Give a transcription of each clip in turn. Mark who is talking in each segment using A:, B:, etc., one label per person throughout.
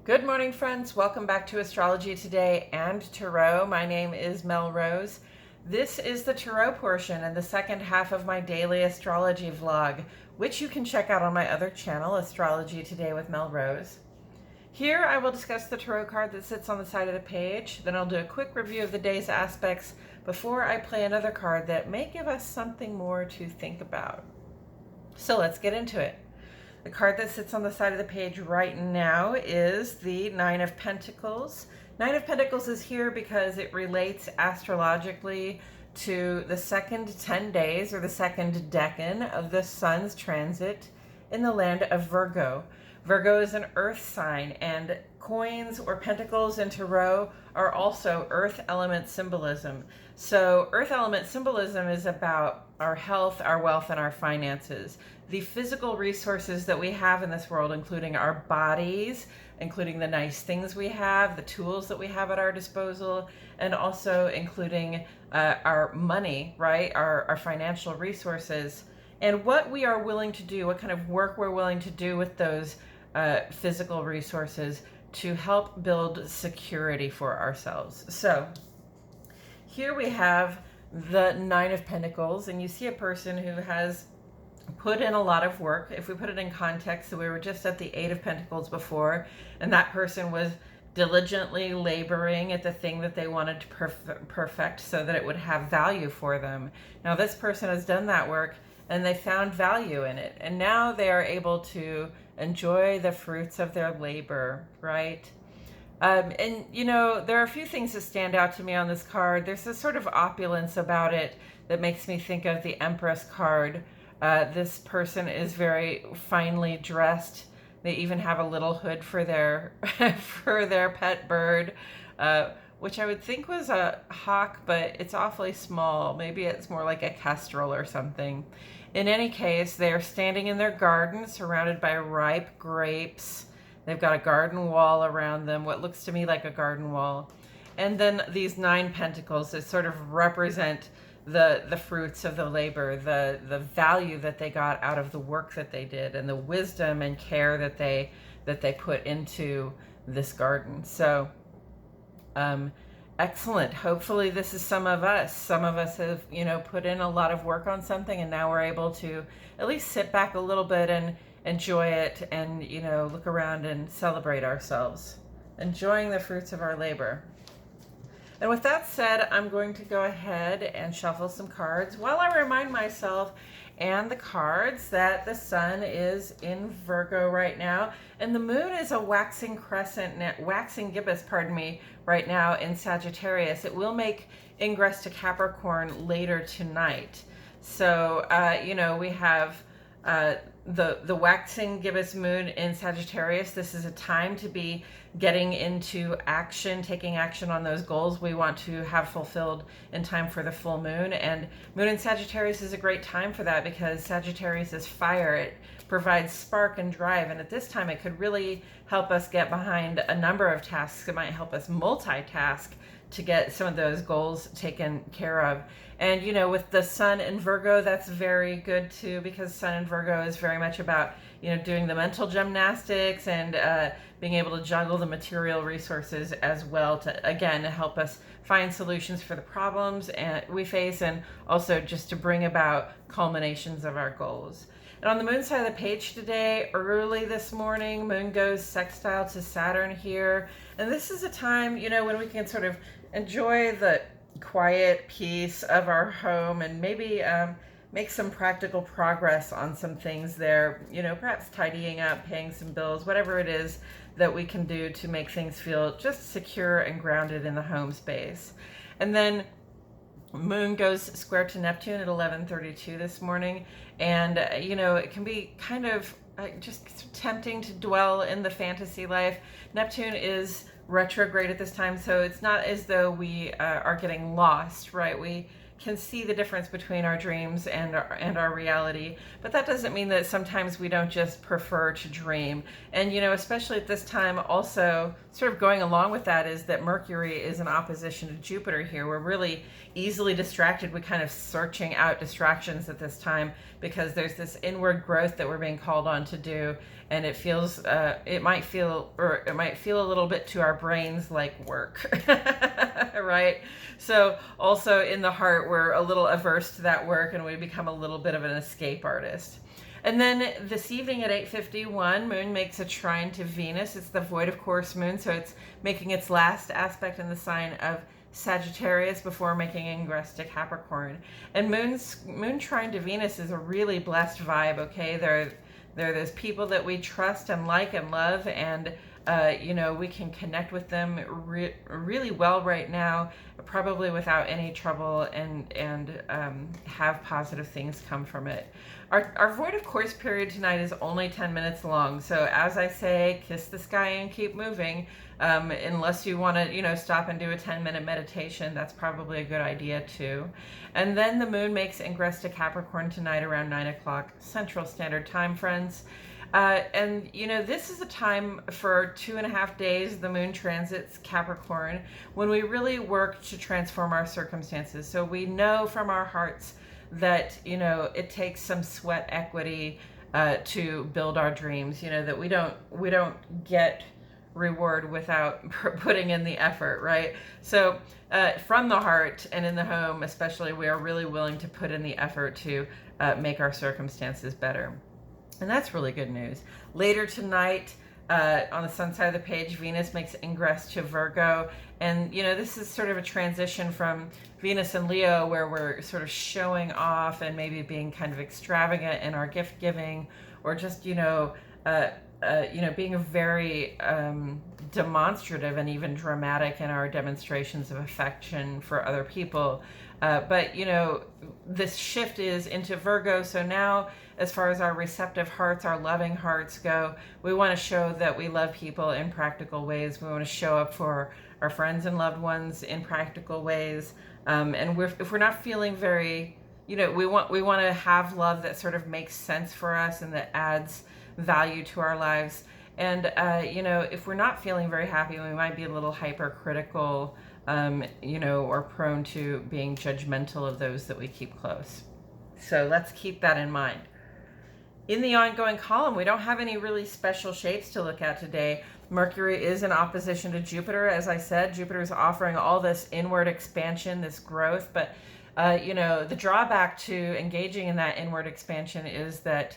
A: Good morning, friends. Welcome back to Astrology Today and Tarot. My name is Mel Rose. This is the Tarot portion and the second half of my daily astrology vlog, which you can check out on my other channel, Astrology Today with Mel Rose. Here I will discuss the tarot card that sits on the side of the page. Then I'll do a quick review of the day's aspects before I play another card that may give us something more to think about. So let's get into it. The card that sits on the side of the page right now is the Nine of Pentacles. Nine of Pentacles is here because it relates astrologically to the second 10 days or the second decan of the sun's transit in the land of Virgo. Virgo is an earth sign, and coins or pentacles in tarot are also earth element symbolism. So earth element symbolism is about our health, our wealth, and our finances. The physical resources that we have in this world, including our bodies, including the nice things we have, the tools that we have at our disposal, and also including our money, right? Our financial resources, and what we are willing to do, what kind of work we're willing to do with those physical resources to help build security for ourselves. So here we have the Nine of Pentacles, and you see a person who has put in a lot of work. If we put it in context, so we were just at the Eight of Pentacles before, and that person was diligently laboring at the thing that they wanted to perfect so that it would have value for them. Now this person has done that work and they found value in it, and now they are able to enjoy the fruits of their labor, right? And you know, there are a few things that stand out to me on this card. There's a sort of opulence about it that makes me think of the Empress card. This person is very finely dressed. They even have a little hood for their for their pet bird, which I would think was a hawk, but it's awfully small. Maybe it's more like a kestrel or something. In any case, they are standing in their garden surrounded by ripe grapes. They've got a garden wall around them, what looks to me like a garden wall. And then these Nine Pentacles that sort of represent the fruits of the labor, the value that they got out of the work that they did, and the wisdom and care that they put into this garden. So excellent. Hopefully this is some of us. Some of us have, you know, put in a lot of work on something, and now we're able to at least sit back a little bit and enjoy it, and, you know, look around and celebrate ourselves, enjoying the fruits of our labor. And with that said, I'm going to go ahead and shuffle some cards while I remind myself and the cards that the sun is in Virgo right now, and the moon is a waxing gibbous, right now in Sagittarius. It will make ingress to Capricorn later tonight. So, you know, we have the waxing gibbous moon in Sagittarius. This is a time to be getting into action, taking action on those goals we want to have fulfilled in time for the full moon. And moon in Sagittarius is a great time for that because Sagittarius is fire. It provides spark and drive, and at this time it could really help us get behind a number of tasks. It might help us multitask to get some of those goals taken care of. And, you know, with the sun in Virgo, that's very good too, because sun in Virgo is very much about, you know, doing the mental gymnastics and being able to juggle the material resources as well to, again, help us find solutions for the problems we face, and also just to bring about culminations of our goals. And on the moon side of the page today, early this morning, moon goes sextile to Saturn here. And this is a time, you know, when we can sort of enjoy the quiet peace of our home and maybe make some practical progress on some things there, you know, perhaps tidying up, paying some bills, whatever it is that we can do to make things feel just secure and grounded in the home space. And then moon goes square to Neptune at 11:32 this morning, and you know, it can be kind of just tempting to dwell in the fantasy life. Neptune is retrograde at this time, so it's not as though we are getting lost, right? We can see the difference between our dreams and our reality. But that doesn't mean that sometimes we don't just prefer to dream. And, you know, especially at this time, also sort of going along with that is that Mercury is in opposition to Jupiter here. We're really easily distracted. We're kind of searching out distractions at this time because there's this inward growth that we're being called on to do. And it feels, it might feel a little bit to our brains like work, right? So also in the heart, we're a little averse to that work and we become a little bit of an escape artist. And then this evening at 8:51, Moon makes a trine to Venus. It's the void of course moon, so it's making its last aspect in the sign of Sagittarius before making ingress to Capricorn. And Moon trine to Venus is a really blessed vibe, okay? They're those people that we trust and like and love, and you know, we can connect with them really well right now, probably without any trouble, and have positive things come from it. Our void of course period tonight is only 10 minutes long, so as I say, kiss the sky and keep moving. Unless you want to, you know, stop and do a 10-minute meditation, that's probably a good idea too. And then the moon makes ingress to Capricorn tonight around 9 o'clock Central Standard Time, friends. And, you know, this is a time for 2.5 days the moon transits Capricorn when we really work to transform our circumstances. So we know from our hearts that, you know, it takes some sweat equity to build our dreams, you know, that we don't get reward without putting in the effort, right? So from the heart and in the home especially, we are really willing to put in the effort to make our circumstances better. And that's really good news. Later tonight, on the sun side of the page, Venus makes ingress to Virgo. And, you know, this is sort of a transition from Venus and Leo, where we're sort of showing off and maybe being kind of extravagant in our gift giving, or just, you know, being very demonstrative and even dramatic in our demonstrations of affection for other people. But, you know, this shift is into Virgo. So now, as far as our receptive hearts, our loving hearts go, we want to show that we love people in practical ways. We want to show up for our friends and loved ones in practical ways. And if we're not feeling very, you know, we want to have love that sort of makes sense for us and that adds value to our lives. And, you know, if we're not feeling very happy, we might be a little hypercritical, you know, or prone to being judgmental of those that we keep close. So let's keep that in mind. In the ongoing column, we don't have any really special shapes to look at today. Mercury is in opposition to Jupiter. As I said, Jupiter is offering all this inward expansion, this growth, but, you know, the drawback to engaging in that inward expansion is that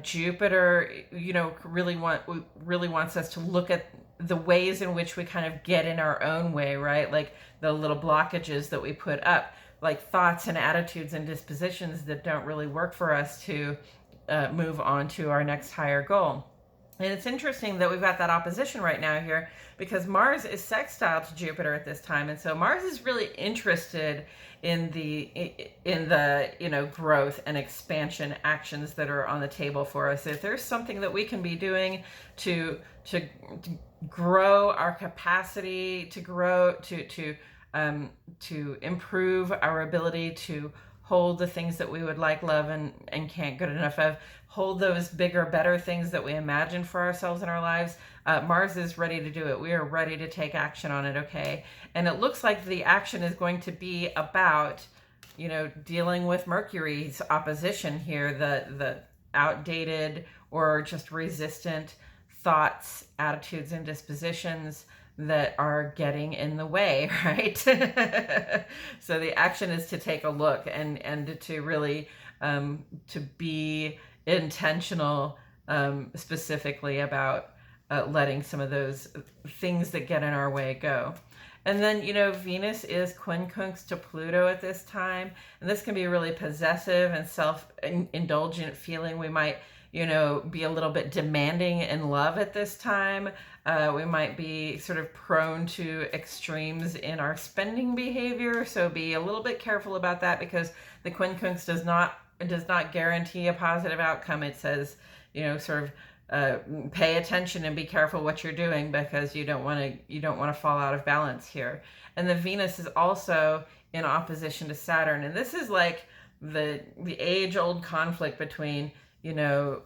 A: Jupiter, you know, really wants us to look at the ways in which we kind of get in our own way, right? Like the little blockages that we put up, like thoughts and attitudes and dispositions that don't really work for us to move on to our next higher goal. And it's interesting that we've got that opposition right now here, because Mars is sextile to Jupiter at this time, and so Mars is really interested in the you know, growth and expansion actions that are on the table for us. If there's something that we can be doing to grow our capacity, to improve our ability to hold the things that we would like, love, and can't get enough of, hold those bigger, better things that we imagine for ourselves in our lives, Mars is ready to do it. We are ready to take action on it, okay? And it looks like the action is going to be about, you know, dealing with Mercury's opposition here, the outdated or just resistant thoughts, attitudes, and dispositions that are getting in the way, right? So the action is to take a look and to really to be intentional, specifically about letting some of those things that get in our way go. And then, you know, Venus is quincunx to Pluto at this time, and this can be a really possessive and self-indulgent feeling. We might, you know, be a little bit demanding in love at this time. We might be sort of prone to extremes in our spending behavior, so be a little bit careful about that, because the quincunx does not guarantee a positive outcome. It says, you know, sort of pay attention and be careful what you're doing, because you don't want to fall out of balance here. And the Venus is also in opposition to Saturn. And this is like the age-old conflict between, you know,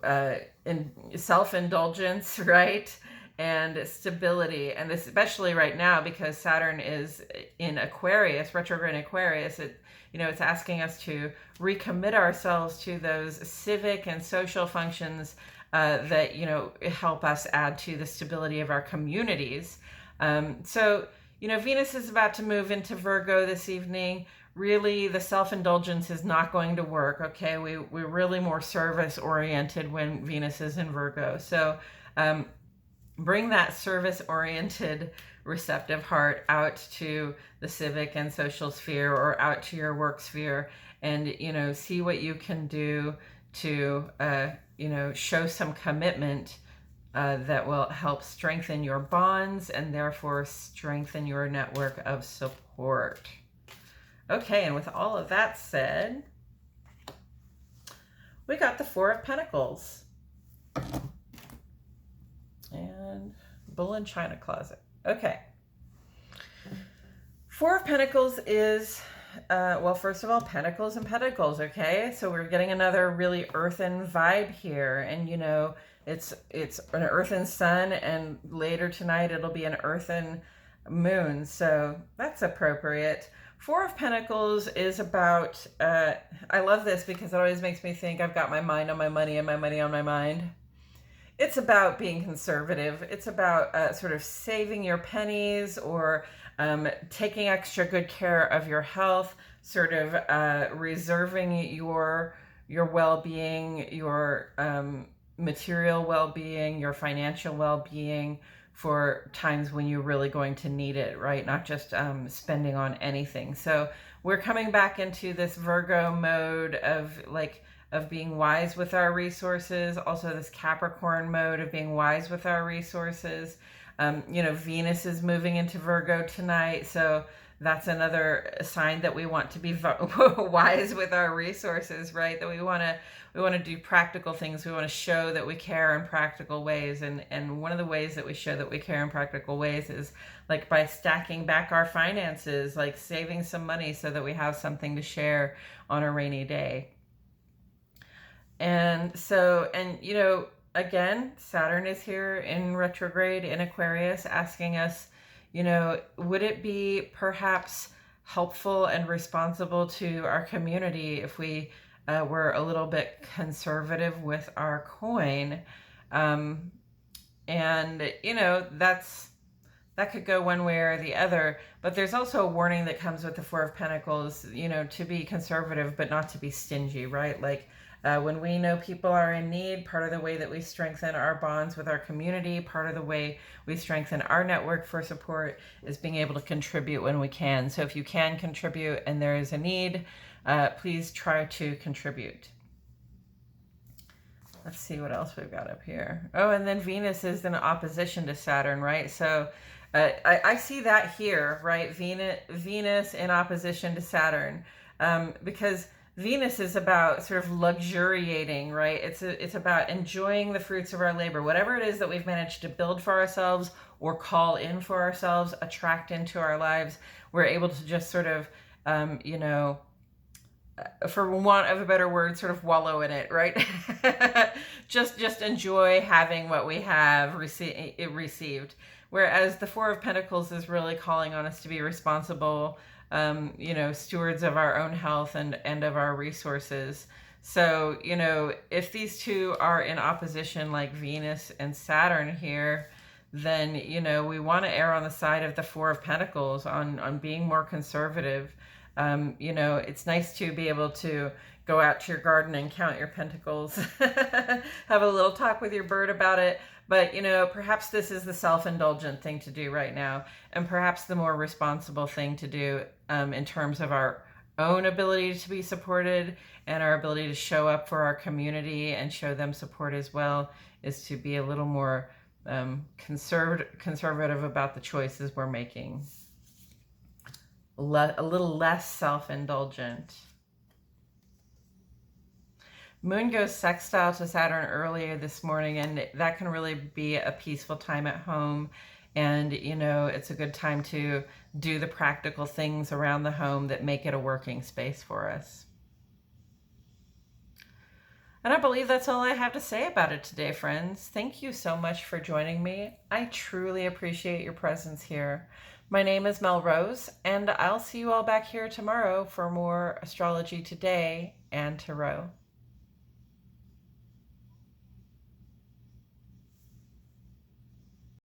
A: in self-indulgence, right, and stability. And especially right now, because Saturn is in Aquarius, retrograde Aquarius, you know, it's asking us to recommit ourselves to those civic and social functions that, you know, help us add to the stability of our communities. So, you know, Venus is about to move into Virgo this evening. Really, the self-indulgence is not going to work, okay? We're really more service-oriented when Venus is in Virgo. So bring that service-oriented, receptive heart out to the civic and social sphere, or out to your work sphere, and, you know, see what you can do to, you know, show some commitment that will help strengthen your bonds and therefore strengthen your network of support. Okay, and with all of that said, we got the Four of Pentacles and Bull in China Closet. Okay. Four of Pentacles is, well, first of all, Pentacles and Pentacles, okay? So we're getting another really earthen vibe here. And, you know, it's an earthen sun, and later tonight it'll be an earthen moon. So that's appropriate. Four of Pentacles is about, I love this because it always makes me think I've got my mind on my money and my money on my mind. It's about being conservative. It's about sort of saving your pennies, or taking extra good care of your health, sort of reserving your well-being, your material well-being, your financial well-being for times when you're really going to need it, right? Not just spending on anything. So we're coming back into this Virgo mode of being wise with our resources. Also this Capricorn mode of being wise with our resources. You know, Venus is moving into Virgo tonight. So that's another sign that we want to be wise with our resources, right? That we want to do practical things. We want to show that we care in practical ways. And one of the ways that we show that we care in practical ways is like by stacking back our finances, like saving some money so that we have something to share on a rainy day. And so, and you know, again, Saturn is here in retrograde in Aquarius, asking us, you know, would it be perhaps helpful and responsible to our community if we were a little bit conservative with our coin? And, you know, that could go one way or the other, but there's also a warning that comes with the Four of Pentacles, you know, to be conservative, but not to be stingy, right? Like, when we know people are in need, part of the way that we strengthen our bonds with our community, part of the way we strengthen our network for support is being able to contribute when we can. So if you can contribute and there is a need, please try to contribute. Let's see what else we've got up here. Oh, and then Venus is in opposition to Saturn, right? So I see that here, right? Venus in opposition to Saturn, because Venus is about sort of luxuriating, right? It's about enjoying the fruits of our labor. Whatever it is that we've managed to build for ourselves or call in for ourselves, attract into our lives, we're able to just sort of, you know, for want of a better word, sort of wallow in it, right? just enjoy having what we have received. Whereas the Four of Pentacles is really calling on us to be responsible, you know, stewards of our own health and of our resources. So, you know, if these two are in opposition, like Venus and Saturn here, then, you know, we want to err on the side of the Four of Pentacles on being more conservative. You know, it's nice to be able to go out to your garden and count your pentacles, have a little talk with your bird about it. But, you know, perhaps this is the self-indulgent thing to do right now, and perhaps the more responsible thing to do in terms of our own ability to be supported and our ability to show up for our community and show them support as well, is to be a little more conservative about the choices we're making. A little less self-indulgent. Moon goes sextile to Saturn earlier this morning, and that can really be a peaceful time at home And, you know, it's a good time to do the practical things around the home that make it a working space for us. And I believe that's all I have to say about it today, friends. Thank you so much for joining me. I truly appreciate your presence here. My name is Mel Rose, and I'll see you all back here tomorrow for more Astrology Today and Tarot.